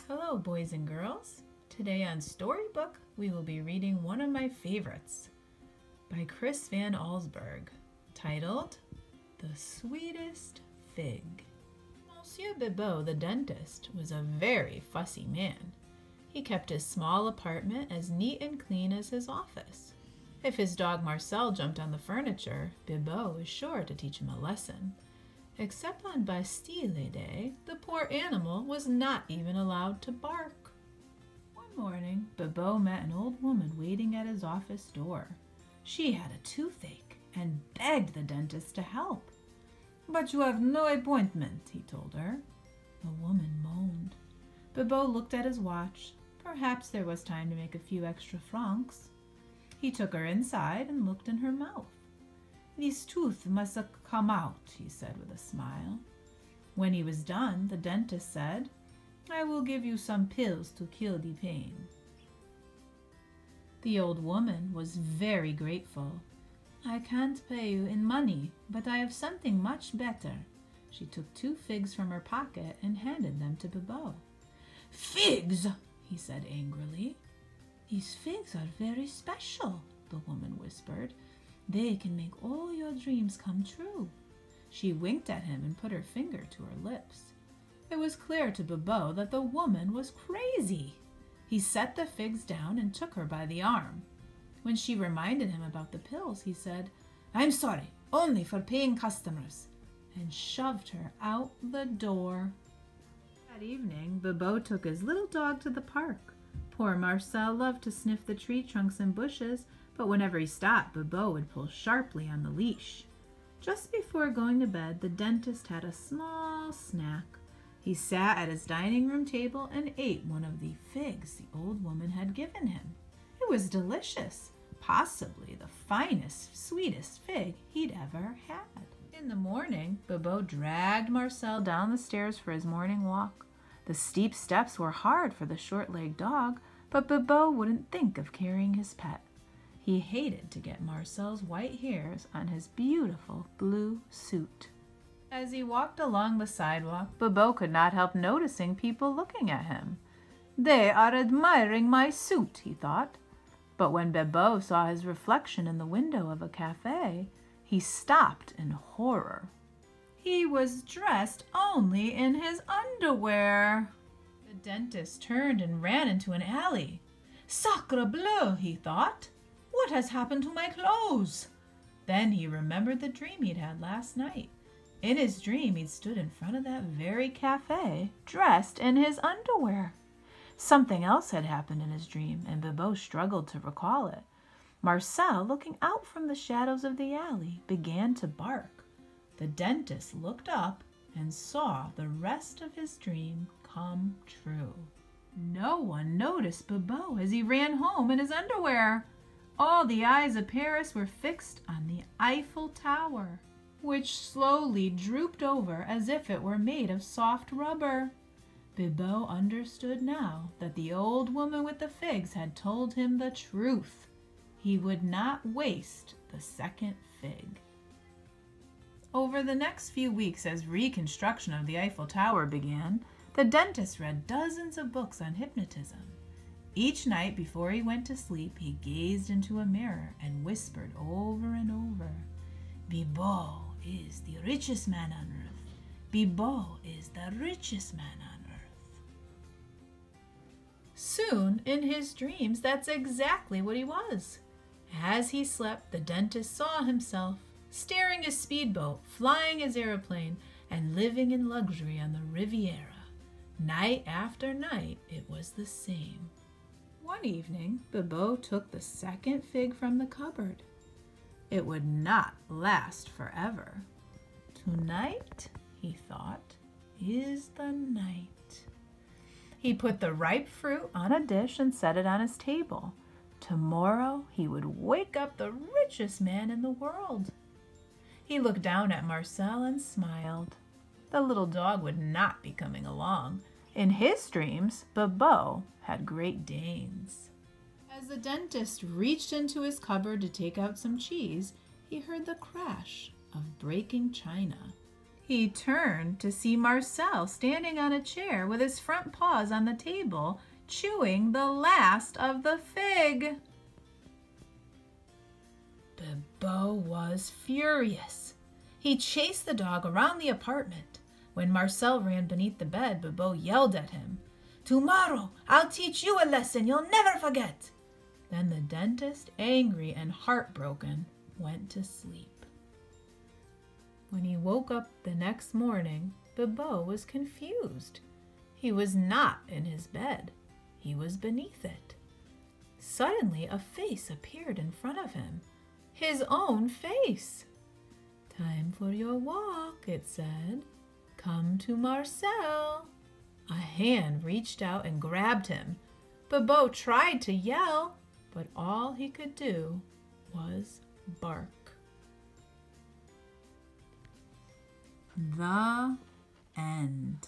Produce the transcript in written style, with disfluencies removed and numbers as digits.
Hello, boys and girls. Today on Storybook, we will be reading one of my favorites by Chris Van Allsburg, titled The Sweetest Fig. Monsieur Bibot, the dentist, was a very fussy man. He kept his small apartment as neat and clean as his office. If his dog Marcel jumped on the furniture, Bibot was sure to teach him a lesson. Except on Bastille Day, the poor animal was not even allowed to bark. One morning, Bibot met an old woman waiting at his office door. She had a toothache and begged the dentist to help. "But you have no appointment," he told her. The woman moaned. Bibot looked at his watch. Perhaps there was time to make a few extra francs. He took her inside and looked in her mouth. "This tooth must come out," he said with a smile. When he was done, the dentist said, "I will give you some pills to kill the pain." The old woman was very grateful. "I can't pay you in money, but I have something much better." She took 2 figs from her pocket and handed them to Bibot. "Figs!" he said angrily. "These figs are very special," the woman whispered. "They can make all your dreams come true." She winked at him and put her finger to her lips. It was clear to Bibot that the woman was crazy. He set the figs down and took her by the arm. When she reminded him about the pills, he said, "I'm sorry, only for paying customers," and shoved her out the door. That evening, Bibot took his little dog to the park. Poor Marcel loved to sniff the tree trunks and bushes, but whenever he stopped, Bibot would pull sharply on the leash. Just before going to bed, the dentist had a small snack. He sat at his dining room table and ate one of the figs the old woman had given him. It was delicious, possibly the finest, sweetest fig he'd ever had. In the morning, Bibot dragged Marcel down the stairs for his morning walk. The steep steps were hard for the short-legged dog, but Bibot wouldn't think of carrying his pet. He hated to get Marcel's white hairs on his beautiful blue suit. As he walked along the sidewalk, Bibot could not help noticing people looking at him. "They are admiring my suit," he thought. But when Bibot saw his reflection in the window of a cafe, he stopped in horror. He was dressed only in his underwear. The dentist turned and ran into an alley. "Sacre bleu," he thought. "What has happened to my clothes?" Then he remembered the dream he'd had last night. In his dream, he'd stood in front of that very cafe, dressed in his underwear. Something else had happened in his dream, and Bibot struggled to recall it. Marcel, looking out from the shadows of the alley, began to bark. The dentist looked up and saw the rest of his dream come true. No one noticed Bibot as he ran home in his underwear. All the eyes of Paris were fixed on the Eiffel Tower, which slowly drooped over as if it were made of soft rubber. Bibot understood now that the old woman with the figs had told him the truth. He would not waste the second fig. Over the next few weeks, as reconstruction of the Eiffel Tower began, the dentist read dozens of books on hypnotism. Each night before he went to sleep, he gazed into a mirror and whispered over and over, "Bibot is the richest man on earth. Bibot is the richest man on earth." Soon, in his dreams, that's exactly what he was. As he slept, the dentist saw himself steering his speedboat, flying his airplane, and living in luxury on the Riviera. Night after night, it was the same. One evening, Bibot took the second fig from the cupboard. It would not last forever. "Tonight," he thought, "is the night." He put the ripe fruit on a dish and set it on his table. Tomorrow, he would wake up the richest man in the world. He looked down at Marcel and smiled. The little dog would not be coming along. In his dreams, Bibot had Great Danes. As the dentist reached into his cupboard to take out some cheese, he heard the crash of breaking china. He turned to see Marcel standing on a chair with his front paws on the table, chewing the last of the fig. Bibo was furious. He chased the dog around the apartment. When Marcel ran beneath the bed, Bibo yelled at him, "Tomorrow I'll teach you a lesson you'll never forget." Then the dentist, angry and heartbroken, went to sleep. When he woke up the next morning, Bibo was confused. He was not in his bed. He was beneath it. Suddenly, a face appeared in front of him. His own face. "Time for your walk," it said. "Come to Marcel." A hand reached out and grabbed him. Bibo tried to yell, but all he could do was bark. The end.